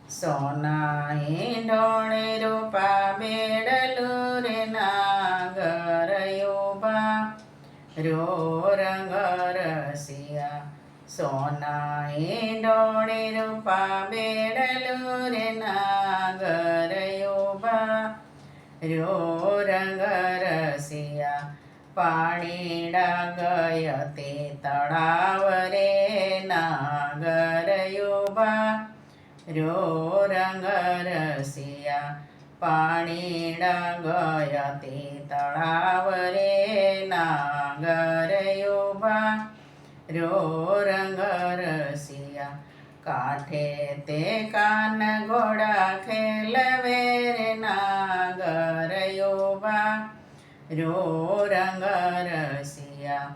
સોના ઈંડોણે રૂપા બેડલું રે નાગર ઉભા રહ્યો રંગ રસિયા. સોના ઈંડોણે રૂપા બેડલું રે નાગર ઉભા રહ્યો રંગ રસિયા. પાણીડા ગય તે તળાવ રે નાગર ઉભા રહ્યો રંગ રસિયા. પાણીડા ગય તે તળાવ રે નાગર ઉભા રહ્યો રંગ રસિયા. કાંઠે તે કાન ઘોડા ખેલવે રે નાગર ઉભા રહ્યો રંગ રસિયા.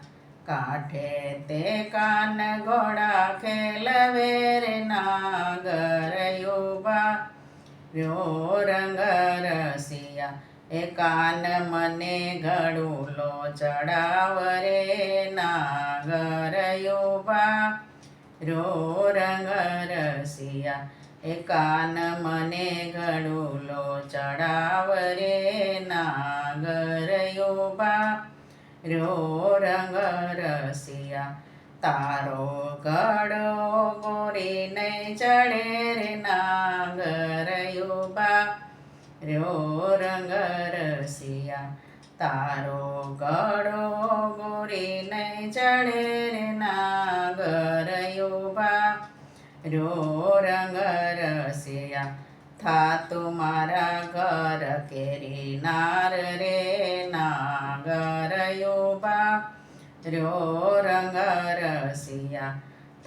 કાંઠે તે કાન ઘોડા ખેલવે રે નાગર ઉભા રહ્યો રંગ રસિયા. એ કાન મને ઘડુલો ચડાવ રે નાગર ઉભા રહ્યો રંગ રસિયા. એ કાન મને ઘડુલો ચડાવ રે નાગર ઉભા રહ્યો રંગ રસિયા. તારો ઘડો ગોરી નહીં ચડે રે નાગર ઉભા રહ્યો રંગ રસિયા. તારો ઘડો ગોરી નહીં ચડે રે નાગર ઉભા રહ્યો રંગ રસિયા. થાતું મારા ઘર કેરી નાર રે નાગર ઉભા રહ્યો રંગ રસિયા.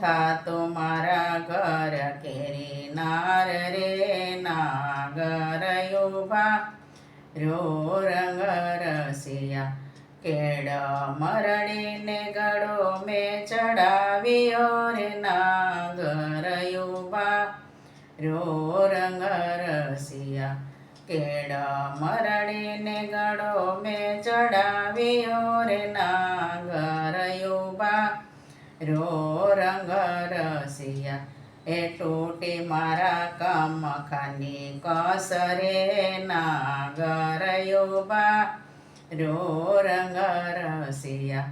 થાતું મારા ઘર કેરી નાર રે નાગર ઉભા રહ્યો રંગ રસિયા. કેળ મરડીને ગળો મેં ચડાવ્યો રે નાગર ઉભા રહ્યો રંગ રસિયા. કેળ મરડીને ગળો મેં ચડાવ્યો રે નાગર ઉભા રહ્યો રંગ રસિયા. એ તૂટી મારા કમખાની કસરે નાગર ઉભા રહ્યો રંગ રસિયા.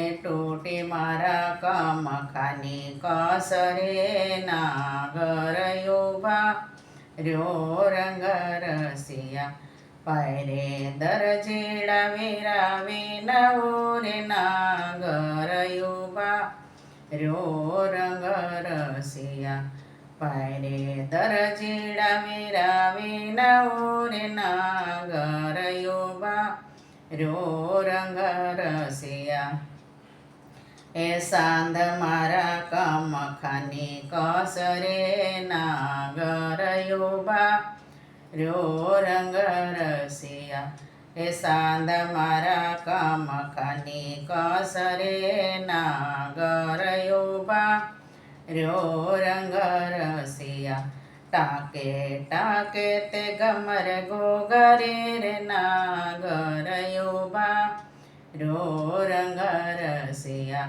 એ તૂટી મારા કમખાની કસરે નાગર ઉભા રહ્યો રંગ રસિયા. પાયરે દરજીડા વિરાવી નવું રે નાગર ઉભા રહ્યો રંગ રસિયા. પાયરે દરજીડા વિરાવી નવું રે નાગર ઉભા રહ્યો રંગ રસિયા. એ સાંધ મારા કમખાની કસરે નાગર ઉભા રહ્યો રંગ રસિયા. એ સાંધ મારા કમખાની કસરે નાગર ઉભા રહ્યો રંગ રસિયા. ટાકે ટાકે તે ગમર ગોગરે રે નાગર ઉભા રહ્યો રંગ રસિયા.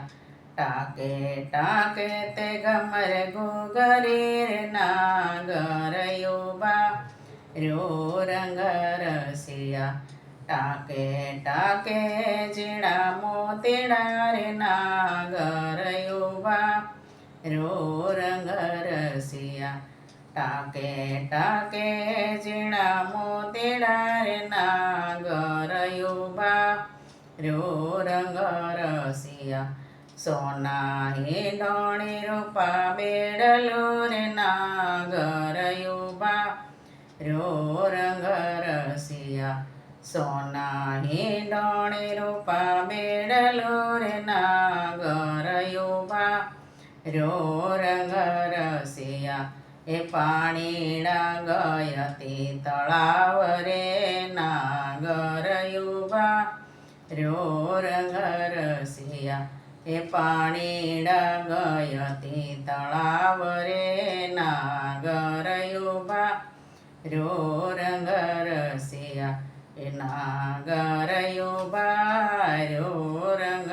ટાકે ટાકે તે ગમર ગોગરે રે નાગર ઉભા રહ્યો રંગ રસિયા. ટાકે ટાકે ઝીણા મોતીડા રે નાગર ઉભા રહ્યો રંગ રસિયા. ટાકે ટાકે ઝીણા મોતીડા રે નાગર ઉભા રહ્યો રંગ રસિયા. સોના ઈંડોણે રૂપા બેડલું રે નાગર ઉભા રહ્યો રંગ રસિયા. સોના ઈંડોણે રૂપા બેડલું રે નાગર ઉભા રહ્યો રંગ રસિયા. એ પાણીડા ગય તે તળાવ રે નાગર ઉભા રહ્યો રંગ રસિયા. એ પાણીડા ગય તે તળાવ રે નાગર ઉભા રહ્યો રંગ રસિયા. એ નાગર ઉભા રહ્યો રંગ